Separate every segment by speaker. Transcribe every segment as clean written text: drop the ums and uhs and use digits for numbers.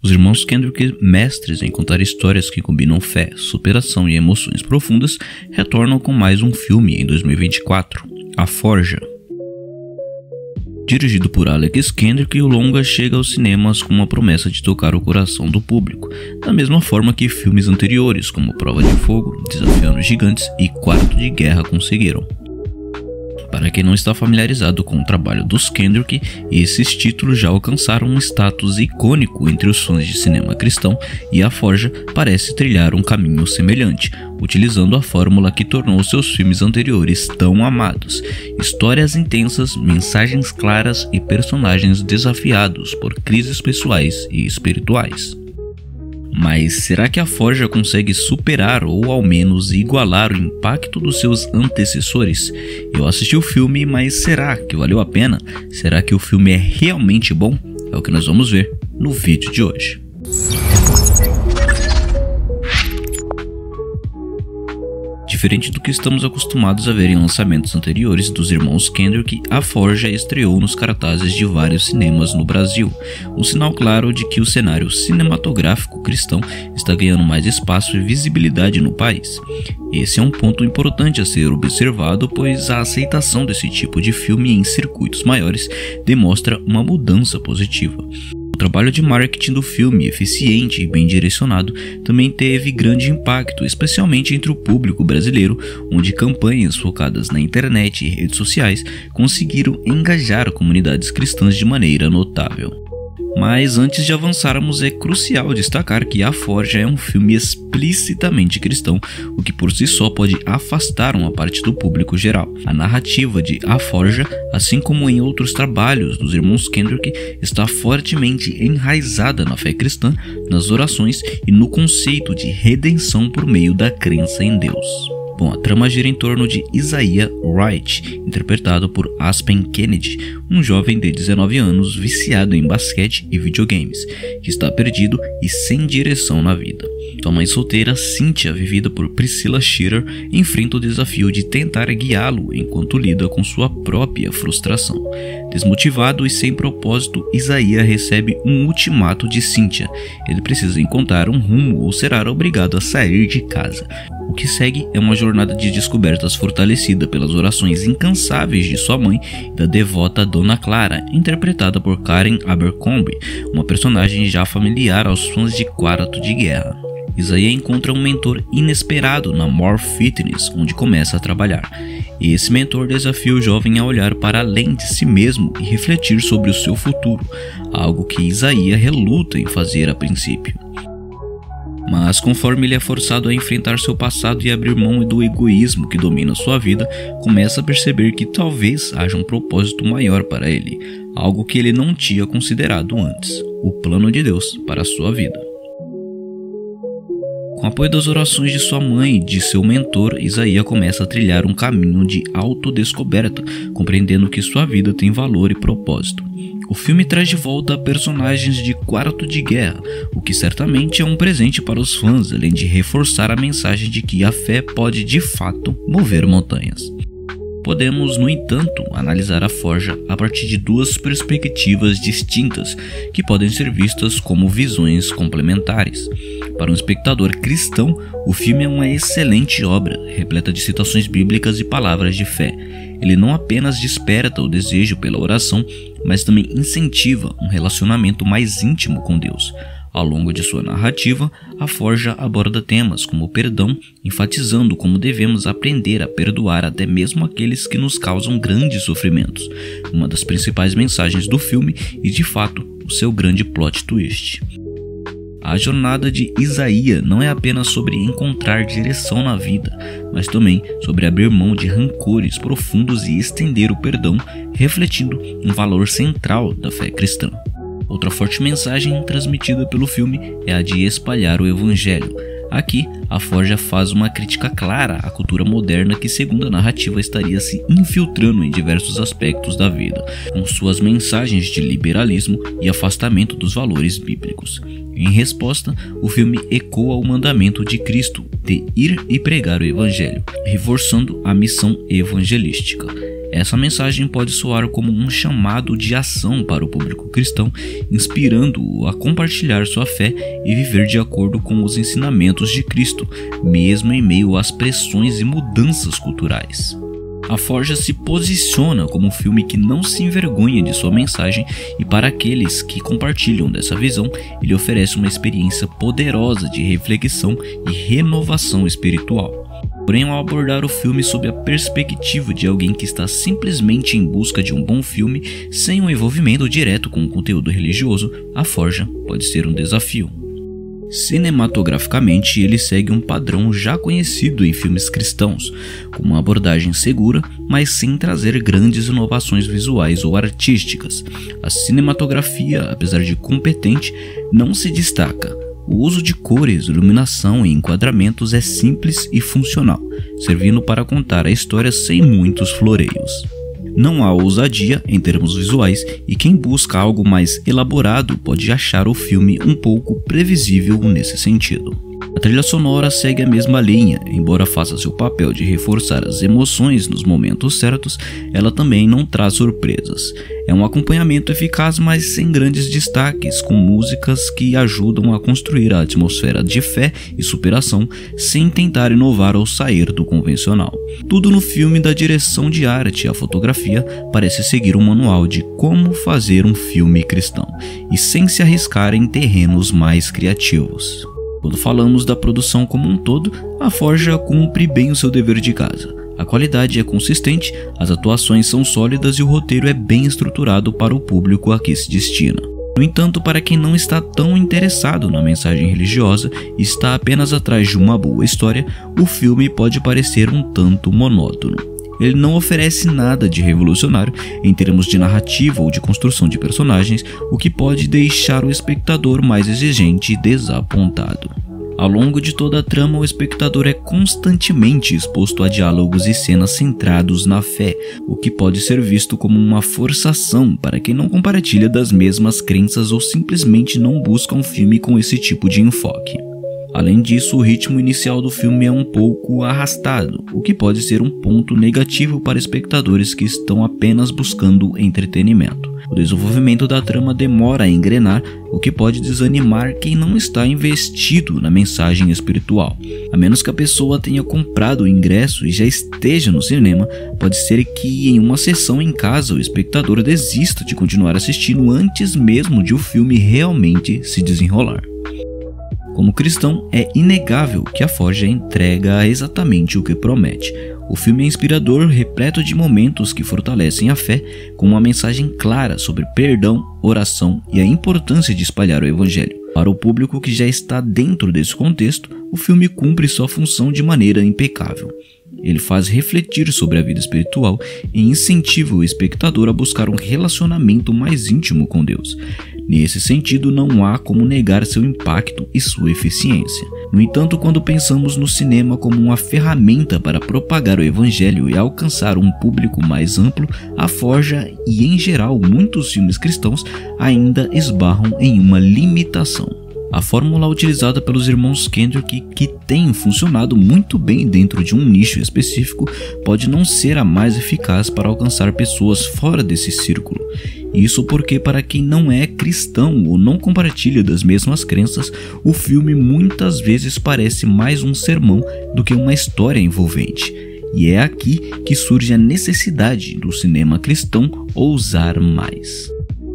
Speaker 1: Os irmãos Kendrick, mestres em contar histórias que combinam fé, superação e emoções profundas, retornam com mais um filme em 2024, A Forja. Dirigido por Alex Kendrick, o longa chega aos cinemas com uma promessa de tocar o coração do público, da mesma forma que filmes anteriores como Prova de Fogo, Desafiando os Gigantes e Quarto de Guerra conseguiram. Para quem não está familiarizado com o trabalho dos Kendrick, esses títulos já alcançaram um status icônico entre os fãs de cinema cristão, e A Forja parece trilhar um caminho semelhante, utilizando a fórmula que tornou seus filmes anteriores tão amados: histórias intensas, mensagens claras e personagens desafiados por crises pessoais e espirituais. Mas será que A Forja consegue superar ou ao menos igualar o impacto dos seus antecessores? Eu assisti o filme, mas será que valeu a pena? Será que o filme é realmente bom? É o que nós vamos ver no vídeo de hoje. Diferente do que estamos acostumados a ver em lançamentos anteriores dos irmãos Kendrick, A Forja estreou nos cartazes de vários cinemas no Brasil, um sinal claro de que o cenário cinematográfico cristão está ganhando mais espaço e visibilidade no país. Esse é um ponto importante a ser observado, pois a aceitação desse tipo de filme em circuitos maiores demonstra uma mudança positiva. O trabalho de marketing do filme, eficiente e bem direcionado, também teve grande impacto, especialmente entre o público brasileiro, onde campanhas focadas na internet e redes sociais conseguiram engajar comunidades cristãs de maneira notável. Mas antes de avançarmos, é crucial destacar que A Forja é um filme explicitamente cristão, o que por si só pode afastar uma parte do público geral. A narrativa de A Forja, assim como em outros trabalhos dos irmãos Kendrick, está fortemente enraizada na fé cristã, nas orações e no conceito de redenção por meio da crença em Deus. Bom, a trama gira em torno de Isaiah Wright, interpretado por Aspen Kennedy, um jovem de 19 anos viciado em basquete e videogames, que está perdido e sem direção na vida. Sua mãe solteira, Cynthia, vivida por Priscilla Shirer, enfrenta o desafio de tentar guiá-lo enquanto lida com sua própria frustração. Desmotivado e sem propósito, Isaiah recebe um ultimato de Cynthia. Ele precisa encontrar um rumo ou será obrigado a sair de casa. O que segue é uma jornada de descobertas fortalecida pelas orações incansáveis de sua mãe e da devota Dona Clara, interpretada por Karen Abercrombie, uma personagem já familiar aos fãs de Quarto de Guerra. Isaiah encontra um mentor inesperado na More Fitness, onde começa a trabalhar. E esse mentor desafia o jovem a olhar para além de si mesmo e refletir sobre o seu futuro, algo que Isaiah reluta em fazer a princípio. Mas conforme ele é forçado a enfrentar seu passado e abrir mão do egoísmo que domina sua vida, começa a perceber que talvez haja um propósito maior para ele, algo que ele não tinha considerado antes: o plano de Deus para a sua vida. Com o apoio das orações de sua mãe e de seu mentor, Isaiah começa a trilhar um caminho de autodescoberta, compreendendo que sua vida tem valor e propósito. O filme traz de volta personagens de Quarto de Guerra, o que certamente é um presente para os fãs, além de reforçar a mensagem de que a fé pode de fato mover montanhas. Podemos, no entanto, analisar A Forja a partir de duas perspectivas distintas, que podem ser vistas como visões complementares. Para um espectador cristão, o filme é uma excelente obra, repleta de citações bíblicas e palavras de fé. Ele não apenas desperta o desejo pela oração, mas também incentiva um relacionamento mais íntimo com Deus. Ao longo de sua narrativa, A Forja aborda temas como o perdão, enfatizando como devemos aprender a perdoar até mesmo aqueles que nos causam grandes sofrimentos, uma das principais mensagens do filme e, de fato, o seu grande plot twist. A jornada de Isaiah não é apenas sobre encontrar direção na vida, mas também sobre abrir mão de rancores profundos e estender o perdão, refletindo um valor central da fé cristã. Outra forte mensagem transmitida pelo filme é a de espalhar o evangelho. Aqui, A Forja faz uma crítica clara à cultura moderna que, segundo a narrativa, estaria se infiltrando em diversos aspectos da vida, com suas mensagens de liberalismo e afastamento dos valores bíblicos. Em resposta, o filme ecoa o mandamento de Cristo de ir e pregar o evangelho, reforçando a missão evangelística. Essa mensagem pode soar como um chamado de ação para o público cristão, inspirando-o a compartilhar sua fé e viver de acordo com os ensinamentos de Cristo, mesmo em meio às pressões e mudanças culturais. A Forja se posiciona como um filme que não se envergonha de sua mensagem, e para aqueles que compartilham dessa visão, ele oferece uma experiência poderosa de reflexão e renovação espiritual. Porém, ao abordar o filme sob a perspectiva de alguém que está simplesmente em busca de um bom filme, sem um envolvimento direto com o conteúdo religioso, A Forja pode ser um desafio. Cinematograficamente, ele segue um padrão já conhecido em filmes cristãos, com uma abordagem segura, mas sem trazer grandes inovações visuais ou artísticas. A cinematografia, apesar de competente, não se destaca. O uso de cores, iluminação e enquadramentos é simples e funcional, servindo para contar a história sem muitos floreios. Não há ousadia em termos visuais, e quem busca algo mais elaborado pode achar o filme um pouco previsível nesse sentido. A trilha sonora segue a mesma linha, embora faça seu papel de reforçar as emoções nos momentos certos, ela também não traz surpresas. É um acompanhamento eficaz, mas sem grandes destaques, com músicas que ajudam a construir a atmosfera de fé e superação, sem tentar inovar ou sair do convencional. Tudo no filme, da direção de arte à fotografia, parece seguir um manual de como fazer um filme cristão, e sem se arriscar em terrenos mais criativos. Quando falamos da produção como um todo, A Forja cumpre bem o seu dever de casa. A qualidade é consistente, as atuações são sólidas e o roteiro é bem estruturado para o público a que se destina. No entanto, para quem não está tão interessado na mensagem religiosa e está apenas atrás de uma boa história, o filme pode parecer um tanto monótono. Ele não oferece nada de revolucionário em termos de narrativa ou de construção de personagens, o que pode deixar o espectador mais exigente e desapontado. Ao longo de toda a trama, o espectador é constantemente exposto a diálogos e cenas centrados na fé, o que pode ser visto como uma forçação para quem não compartilha das mesmas crenças ou simplesmente não busca um filme com esse tipo de enfoque. Além disso, o ritmo inicial do filme é um pouco arrastado, o que pode ser um ponto negativo para espectadores que estão apenas buscando entretenimento. O desenvolvimento da trama demora a engrenar, o que pode desanimar quem não está investido na mensagem espiritual. A menos que a pessoa tenha comprado o ingresso e já esteja no cinema, pode ser que em uma sessão em casa o espectador desista de continuar assistindo antes mesmo de o filme realmente se desenrolar. Como cristão, é inegável que A Forja entrega exatamente o que promete. O filme é inspirador, repleto de momentos que fortalecem a fé, com uma mensagem clara sobre perdão, oração e a importância de espalhar o evangelho. Para o público que já está dentro desse contexto, o filme cumpre sua função de maneira impecável. Ele faz refletir sobre a vida espiritual e incentiva o espectador a buscar um relacionamento mais íntimo com Deus. Nesse sentido, não há como negar seu impacto e sua eficiência. No entanto, quando pensamos no cinema como uma ferramenta para propagar o evangelho e alcançar um público mais amplo, A Forja e, em geral, muitos filmes cristãos ainda esbarram em uma limitação. A fórmula utilizada pelos irmãos Kendrick, que tem funcionado muito bem dentro de um nicho específico, pode não ser a mais eficaz para alcançar pessoas fora desse círculo. Isso porque, para quem não é cristão ou não compartilha das mesmas crenças, o filme muitas vezes parece mais um sermão do que uma história envolvente. E é aqui que surge a necessidade do cinema cristão ousar mais.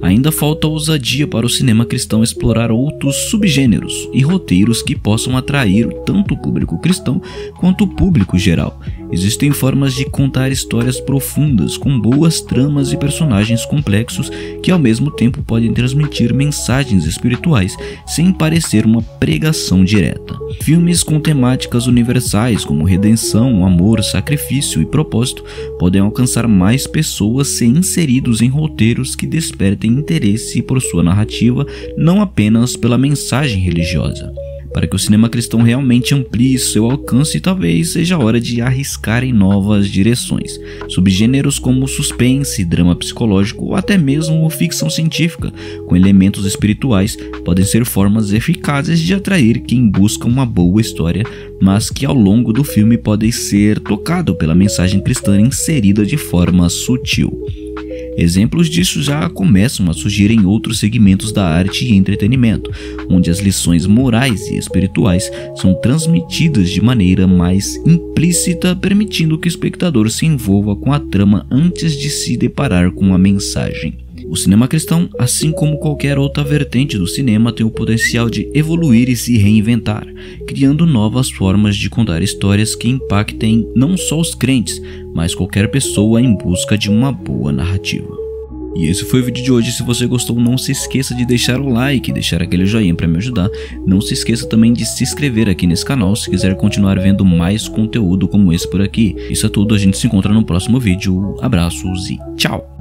Speaker 1: Ainda falta ousadia para o cinema cristão explorar outros subgêneros e roteiros que possam atrair tanto o público cristão quanto o público geral. Existem formas de contar histórias profundas, com boas tramas e personagens complexos que ao mesmo tempo podem transmitir mensagens espirituais sem parecer uma pregação direta. Filmes com temáticas universais como redenção, amor, sacrifício e propósito podem alcançar mais pessoas se inseridos em roteiros que despertem interesse por sua narrativa, não apenas pela mensagem religiosa. para que o cinema cristão realmente amplie seu alcance, talvez seja hora de arriscar em novas direções. Subgêneros como suspense, drama psicológico ou até mesmo ficção científica, com elementos espirituais, podem ser formas eficazes de atrair quem busca uma boa história, mas que ao longo do filme podem ser tocado pela mensagem cristã inserida de forma sutil. Exemplos disso já começam a surgir em outros segmentos da arte e entretenimento, onde as lições morais e espirituais são transmitidas de maneira mais implícita, permitindo que o espectador se envolva com a trama antes de se deparar com a mensagem. O cinema cristão, assim como qualquer outra vertente do cinema, tem o potencial de evoluir e se reinventar, criando novas formas de contar histórias que impactem não só os crentes, mas qualquer pessoa em busca de uma boa narrativa. E esse foi o vídeo de hoje. Se você gostou, não se esqueça de deixar o like, deixar aquele joinha para me ajudar. Não se esqueça também de se inscrever aqui nesse canal se quiser continuar vendo mais conteúdo como esse por aqui. Isso é tudo, a gente se encontra no próximo vídeo. Abraços e tchau!